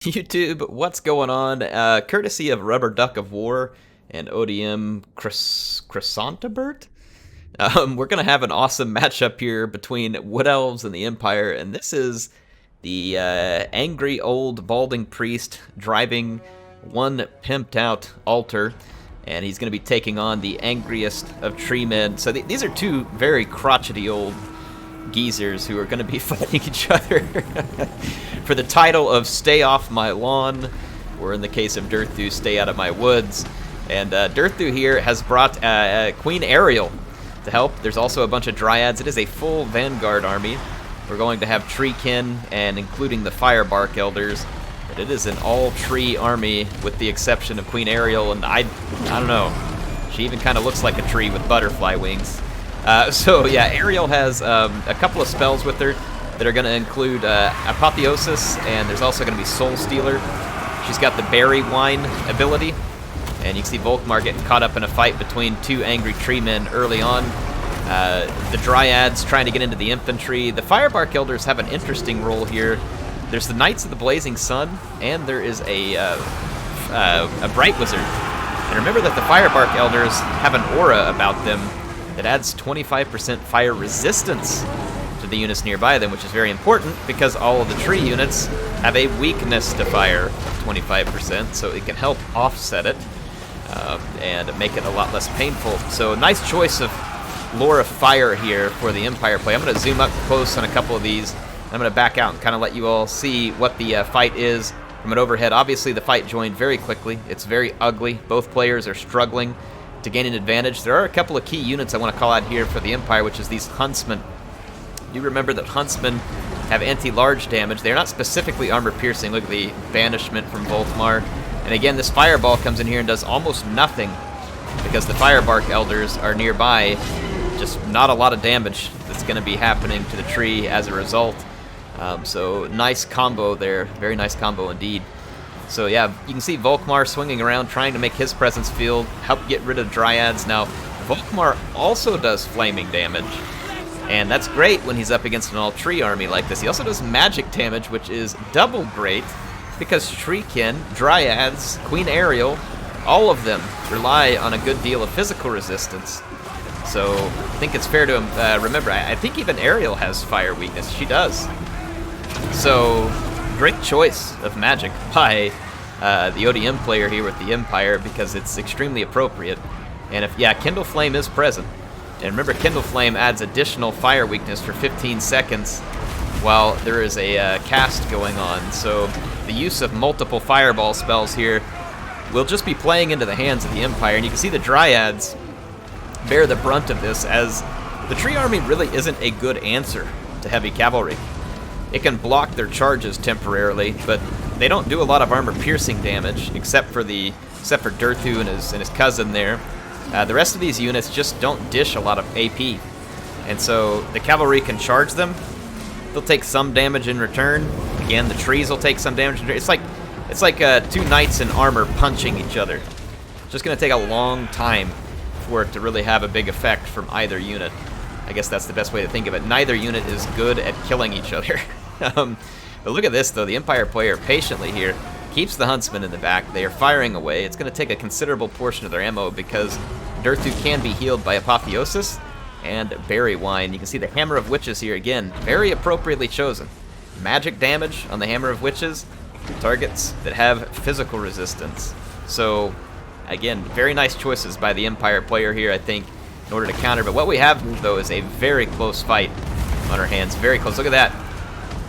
YouTube, what's going on? Courtesy of Rubber Duck of War and ODM Chrysantibert, we're going to have an awesome matchup here between Wood Elves and the Empire, and this is the angry old balding priest driving one pimped out altar, and he's going to be taking on the angriest of tree men. So these are two very crotchety old geezers who are going to be fighting each other for the title of Stay Off My Lawn, or in the case of Dirthu, Stay Out of My Woods. And Dirthu here has brought Queen Ariel to help. There's also a bunch of dryads. It is a full vanguard army. We're going to have treekin and including the firebark elders, but it is an all-tree army with the exception of Queen Ariel, and I don't know. She even kind of looks like a tree with butterfly wings. So yeah, Ariel has a couple of spells with her that are going to include Apotheosis, and there's also going to be Soul Stealer. She's got the Berry Wine ability, and you can see Volkmar getting caught up in a fight between two angry tree men early on. The Dryads trying to get into the infantry. The Firebark Elders have an interesting role here. There's the Knights of the Blazing Sun, and there is a Bright Wizard. And remember that the Firebark Elders have an aura about them that adds 25% fire resistance to the units nearby them, which is very important because all of the tree units have a weakness to fire of 25%, so it can help offset it and make it a lot less painful. So nice choice of Lore of Fire here for the Empire play. I'm going to zoom up close on a couple of these. I'm going to back out and kind of let you all see what the fight is from an overhead. Obviously, the fight joined very quickly. It's very ugly. Both players are struggling to gain an advantage. There are a couple of key units I want to call out here for the Empire, which is these Huntsmen. You remember that Huntsmen have anti-large damage. They're not specifically armor-piercing. Look at the banishment from Volkmar. And again, this Fireball comes in here and does almost nothing because the Firebark Elders are nearby. Just not a lot of damage that's going to be happening to the tree as a result. So nice combo there. Very nice combo indeed. So yeah, you can see Volkmar swinging around, trying to make his presence feel, help get rid of Dryads. Now, Volkmar also does flaming damage, and that's great when he's up against an all-tree army like this. He also does magic damage, which is double great, because Treekin, Dryads, Queen Ariel, all of them rely on a good deal of physical resistance. So I think it's fair to remember, I think even Ariel has fire weakness. She does. So great choice of magic by the ODM player here with the Empire, because it's extremely appropriate. And if, yeah, Kindle Flame is present. And remember, Kindle Flame adds additional fire weakness for 15 seconds while there is a cast going on. So the use of multiple fireball spells here will just be playing into the hands of the Empire. And you can see the Dryads bear the brunt of this, as the tree army really isn't a good answer to heavy cavalry. It can block their charges temporarily, but they don't do a lot of armor-piercing damage, except for Dirthu and his cousin there. The rest of these units just don't dish a lot of AP, and so the cavalry can charge them. They'll take some damage in return. Again, the trees will take some damage in return. It's like two knights in armor punching each other. It's just going to take a long time for it to really have a big effect from either unit. I guess that's the best way to think of it. Neither unit is good at killing each other. But look at this, though. The Empire player patiently here keeps the Huntsmen in the back. They are firing away. It's going to take a considerable portion of their ammo because Dirthu can be healed by Apotheosis and Berry Wine. You can see the Hammer of Witches here again. Very appropriately chosen. Magic damage on the Hammer of Witches. Targets that have physical resistance. So, again, very nice choices by the Empire player here, I think, in order to counter. But what we have, though, is a very close fight on our hands. Very close. Look at that.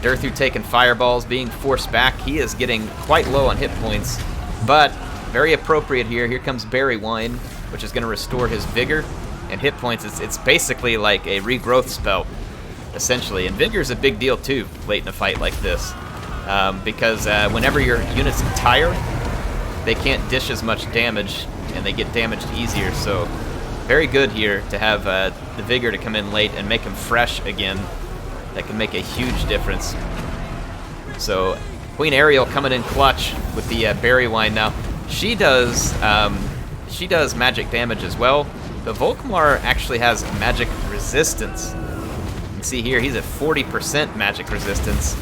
Dirthu taking fireballs, being forced back. He is getting quite low on hit points, but very appropriate here. Here comes Berry Wine, which is going to restore his vigor and hit points. It's basically like a regrowth spell, essentially. And vigor is a big deal, too, late in a fight like this, because whenever your units tire, they can't dish as much damage, and they get damaged easier. So very good here to have the vigor to come in late and make him fresh again. That can make a huge difference. So Queen Ariel coming in clutch with the Berry Wine. Now she does magic damage as well. The Volkmar actually has magic resistance. You can see here he's at 40% magic resistance,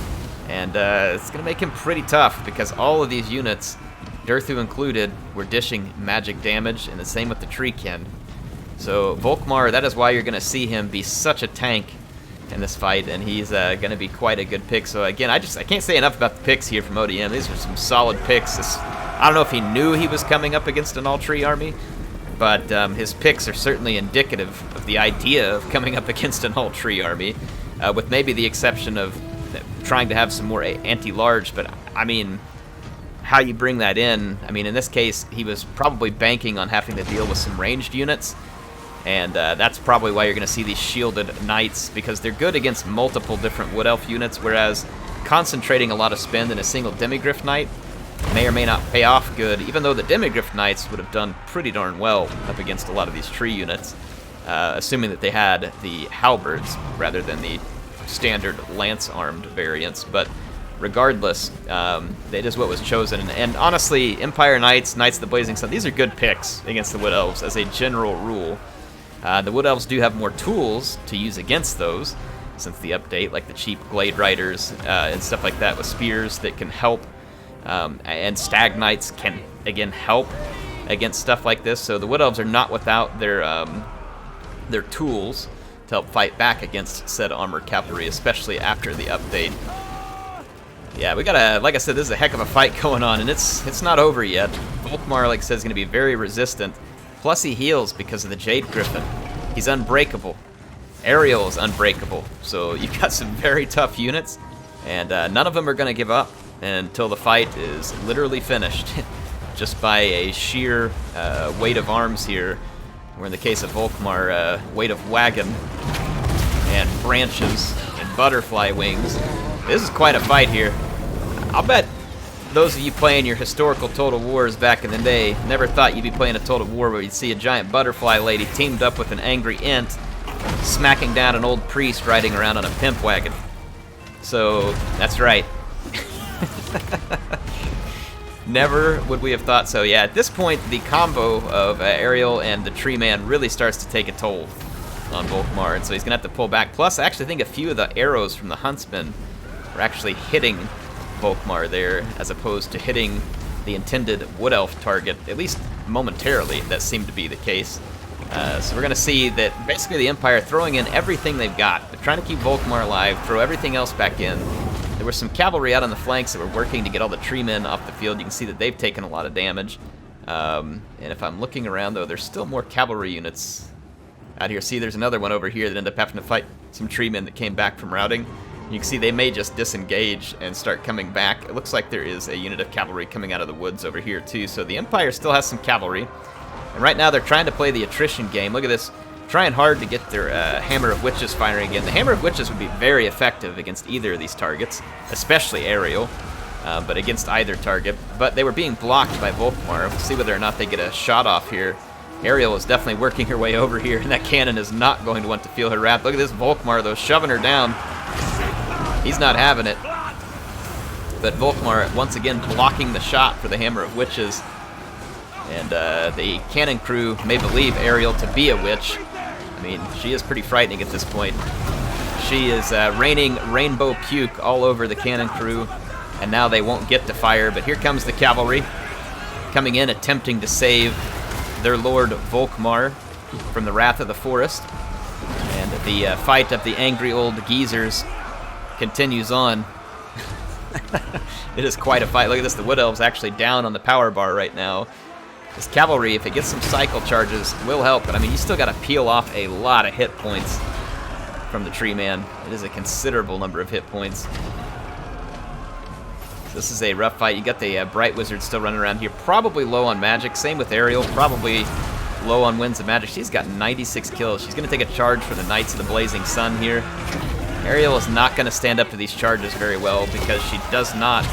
And it's going to make him pretty tough because all of these units, Durthu included, were dishing magic damage, and the same with the Treekin. So Volkmar, that is why you're going to see him be such a tank in this fight, and he's going to be quite a good pick. So again, I can't say enough about the picks here from ODM. These are some solid picks. I don't know if he knew he was coming up against an all-tree army, but his picks are certainly indicative of the idea of coming up against an all-tree army, with maybe the exception of trying to have some more anti-large. But I mean, how you bring that in, I mean, in this case, he was probably banking on having to deal with some ranged units, and that's probably why you're going to see these shielded knights, because they're good against multiple different Wood Elf units, whereas concentrating a lot of spend in a single Demigryph Knight may or may not pay off good, even though the Demigryph Knights would have done pretty darn well up against a lot of these tree units, assuming that they had the halberds rather than the standard lance-armed variants. But regardless, it is what was chosen. And honestly, Empire Knights, Knights of the Blazing Sun, these are good picks against the Wood Elves as a general rule. The Wood Elves do have more tools to use against those since the update, like the cheap Glade Riders and stuff like that with spears that can help. And Stag Knights can, again, help against stuff like this. So the Wood Elves are not without their tools to help fight back against said armored cavalry, especially after the update. Yeah, we got like I said, this is a heck of a fight going on, and it's not over yet. Volkmar, like I said, is going to be very resistant. Plus he heals because of the Jade Griffin. He's unbreakable. Ariel is unbreakable. So you've got some very tough units, and none of them are going to give up until the fight is literally finished, just by a sheer weight of arms here. Or in the case of Volkmar, weight of wagon and branches and butterfly wings. This is quite a fight here. I'll bet those of you playing your historical Total Wars back in the day never thought you'd be playing a Total War where you'd see a giant butterfly lady teamed up with an angry Ent smacking down an old priest riding around on a pimp wagon. So, that's right. Never would we have thought so. Yeah, at this point, the combo of Ariel and the Tree Man really starts to take a toll on Volkmar, and so he's going to have to pull back. Plus, I actually think a few of the arrows from the Huntsman are actually hitting Volkmar there, as opposed to hitting the intended Wood Elf target, at least momentarily. That seemed to be the case. So we're going to see that basically the Empire throwing in everything they've got. They're trying to keep Volkmar alive, throw everything else back in. There were some cavalry out on the flanks that were working to get all the tree men off the field. You can see that they've taken a lot of damage. And if I'm looking around, though, there's still more cavalry units out here. See, there's another one over here that ended up having to fight some tree men that came back from routing. You can see they may just disengage and start coming back. It looks like there is a unit of cavalry coming out of the woods over here, too. So the Empire still has some cavalry. And right now they're trying to play the attrition game. Look at this. Trying hard to get their Hammer of Witches firing again. The Hammer of Witches would be very effective against either of these targets, especially Ariel, but against either target. But they were being blocked by Volkmar. We'll see whether or not they get a shot off here. Ariel is definitely working her way over here, and that cannon is not going to want to feel her wrath. Look at this Volkmar, though, shoving her down. He's not having it. But Volkmar, once again, blocking the shot for the Hammer of Witches. And the cannon crew may believe Ariel to be a witch. I mean, she is pretty frightening at this point. She is raining rainbow puke all over the cannon crew, and now they won't get to fire. But here comes the cavalry, coming in, attempting to save their lord Volkmar from the wrath of the forest. And the fight of the angry old geezers continues on. It is quite a fight. Look at this, the Wood Elves actually down on the power bar right now. This cavalry, if it gets some cycle charges, will help, but I mean, you still got to peel off a lot of hit points from the Tree Man. It is a considerable number of hit points. This is a rough fight. You got the Bright Wizard still running around here, probably low on magic. Same with Ariel, probably low on Winds of Magic. She's got 96 kills. She's going to take a charge for the Knights of the Blazing Sun here. Ariel is not going to stand up to these charges very well because she does not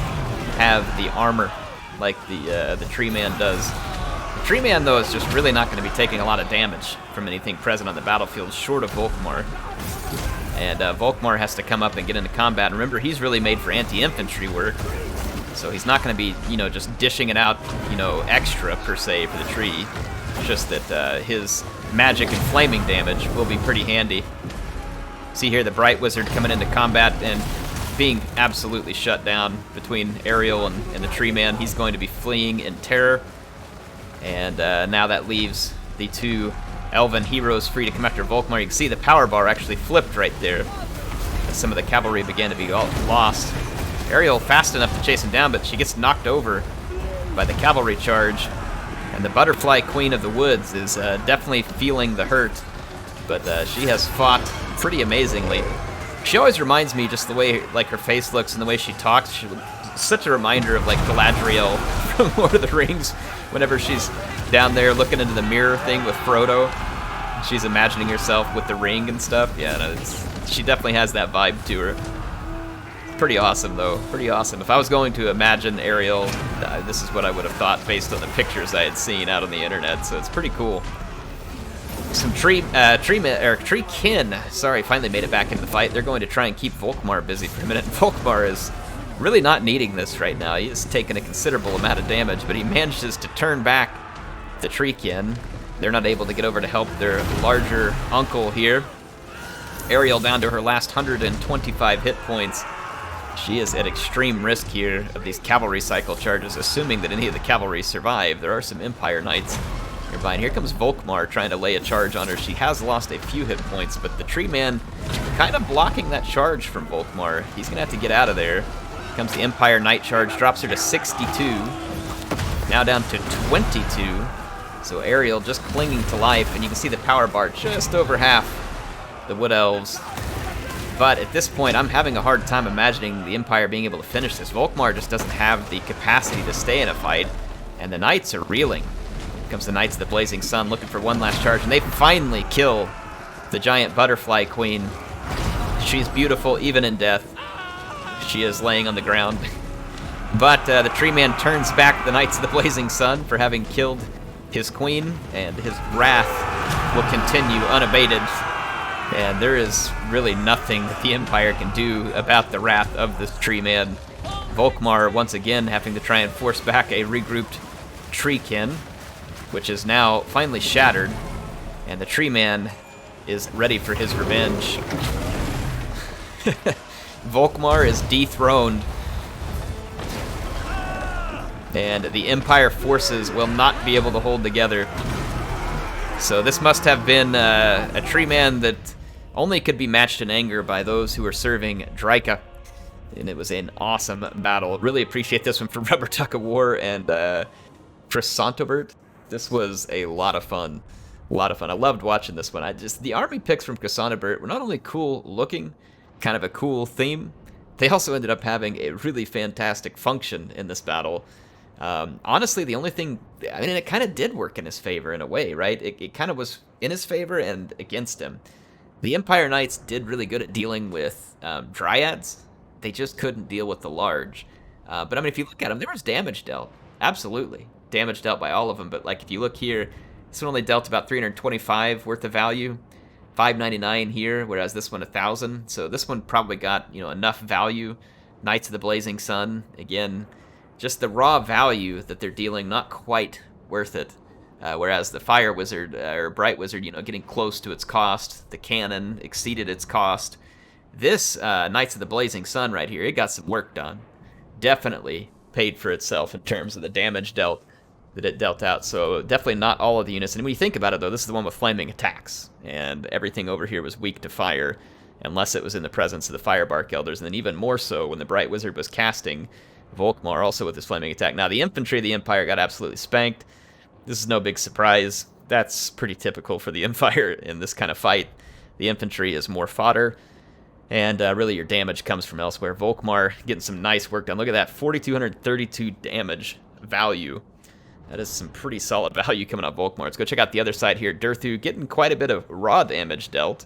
have the armor like the Tree Man does. The Tree Man, though, is just really not going to be taking a lot of damage from anything present on the battlefield, short of Volkmar. And Volkmar has to come up and get into combat. And remember, he's really made for anti-infantry work, so he's not going to be, you know, just dishing it out, you know, extra, per se, for the tree. It's just that his magic and flaming damage will be pretty handy. See here the Bright Wizard coming into combat, and being absolutely shut down between Aerial and the Tree Man. He's going to be fleeing in terror. And now that leaves the two Elven heroes free to come after Volkmar. You can see the power bar actually flipped right there as some of the cavalry began to be lost. Aerial fast enough to chase him down, but she gets knocked over by the cavalry charge. And the Butterfly Queen of the Woods is definitely feeling the hurt, but she has fought pretty amazingly. She always reminds me, just the way like her face looks and the way she talks, she's such a reminder of like Galadriel from Lord of the Rings. Whenever she's down there looking into the mirror thing with Frodo, she's imagining herself with the ring and stuff. Yeah, no, she definitely has that vibe to her. Pretty awesome though, pretty awesome. If I was going to imagine Ariel, this is what I would have thought based on the pictures I had seen out on the internet, so it's pretty cool. Some Treekin, sorry, finally made it back into the fight. They're going to try and keep Volkmar busy for a minute. Volkmar is really not needing this right now. He has taken a considerable amount of damage, but he manages to turn back the Treekin. They're not able to get over to help their larger uncle here. Ariel down to her last 125 hit points. She is at extreme risk here of these cavalry cycle charges, assuming that any of the cavalry survive. There are some Empire Knights nearby, and here comes Volkmar trying to lay a charge on her. She has lost a few hit points, but the Tree Man kind of blocking that charge from Volkmar. He's going to have to get out of there. Here comes the Empire Knight charge, drops her to 62. Now down to 22. So Ariel just clinging to life, and you can see the power bar just over half the Wood Elves. But at this point, I'm having a hard time imagining the Empire being able to finish this. Volkmar just doesn't have the capacity to stay in a fight, and the Knights are reeling. Here comes the Knights of the Blazing Sun looking for one last charge, and they finally kill the giant Butterfly Queen. She's beautiful even in death. She is laying on the ground. But the Tree Man turns back the Knights of the Blazing Sun for having killed his queen, and his wrath will continue unabated. And there is really nothing that the Empire can do about the wrath of this Tree Man. Volkmar once again having to try and force back a regrouped Treekin, which is now finally shattered, and the Tree Man is ready for his revenge. Volkmar is dethroned, and the Empire forces will not be able to hold together. So this must have been a Tree Man that only could be matched in anger by those who were serving Draika. And it was an awesome battle. Really appreciate this one from Rubber Duck of War and Chrysantobert. This was a lot of fun. A lot of fun. I loved watching this one. The army picks from Chrysantobert were not only cool looking, kind of a cool theme, they also ended up having a really fantastic function in this battle. Honestly, the only thing, I mean, it kind of did work in his favor in a way, right? It kind of was in his favor and against him. The Empire Knights did really good at dealing with Dryads. They just couldn't deal with the large. But I mean, if you look at them, there was damage dealt. Absolutely. Damage dealt by all of them. But like, if you look here, this one only dealt about 325 worth of value. 599 here, whereas this one 1,000. So this one probably got, you know, enough value. Knights of the Blazing Sun, again, just the raw value that they're dealing, not quite worth it. Whereas the Fire Wizard, or Bright Wizard, you know, getting close to its cost. The cannon exceeded its cost. This Knights of the Blazing Sun right here, it got some work done. Definitely paid for itself in terms of the damage dealt that it dealt out. So definitely not all of the units. And when you think about it, though, this is the one with flaming attacks. And everything over here was weak to fire, unless it was in the presence of the Firebark Elders. And then even more so when the Bright Wizard was casting Volkmar also with his flaming attack. Now, the infantry of the Empire got absolutely spanked. This is no big surprise. That's pretty typical for the Empire in this kind of fight. The infantry is more fodder, and really your damage comes from elsewhere. Volkmar getting some nice work done. Look at that, 4,232 damage value. That is some pretty solid value coming out of Volkmar. Let's go check out the other side here. Durthu getting quite a bit of raw damage dealt,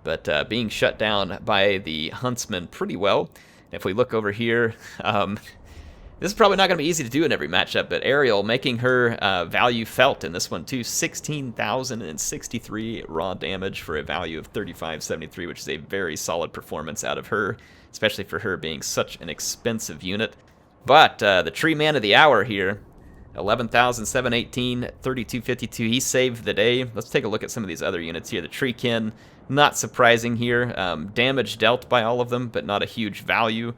but being shut down by the Huntsman pretty well. If we look over here, this is probably not going to be easy to do in every matchup, but Ariel making her value felt in this one too. 16,063 raw damage for a value of 3,573, which is a very solid performance out of her, especially for her being such an expensive unit. But the Tree Man of the Hour here, 11,718, 3,252. He saved the day. Let's take a look at some of these other units here. The Treekin, not surprising here. Damage dealt by all of them, but not a huge value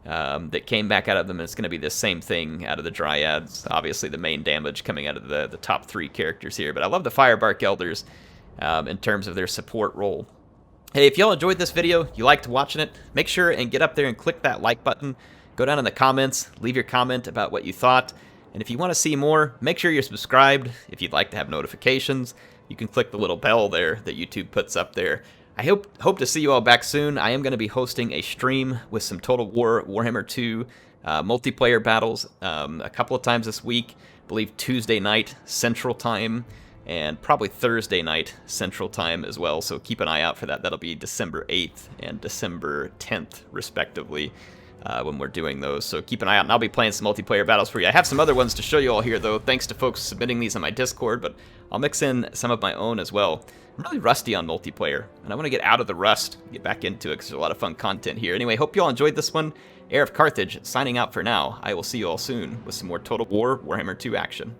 that came back out of them. It's going to be the same thing out of the Dryads. Obviously, the main damage coming out of the top 3 characters here. But I love the Firebark Elders in terms of their support role. Hey, if y'all enjoyed this video, you liked watching it, make sure and get up there and click that like button. Go down in the comments, leave your comment about what you thought. And if you want to see more, make sure you're subscribed. If you'd like to have notifications, you can click the little bell there that YouTube puts up there. I hope to see you all back soon. I am going to be hosting a stream with some Total War Warhammer 2 multiplayer battles a couple of times this week. I believe Tuesday night Central Time and probably Thursday night Central Time as well. So keep an eye out for that. That'll be December 8th and December 10th, respectively, when we're doing those. So keep an eye out, and I'll be playing some multiplayer battles for you. I have some other ones to show you all here, though, thanks to folks submitting these on my Discord, but I'll mix in some of my own as well. I'm really rusty on multiplayer, and I want to get out of the rust, get back into it, because there's a lot of fun content here. Anyway, hope you all enjoyed this one. HeirofCarthage signing out for now. I will see you all soon with some more Total War Warhammer 2 action.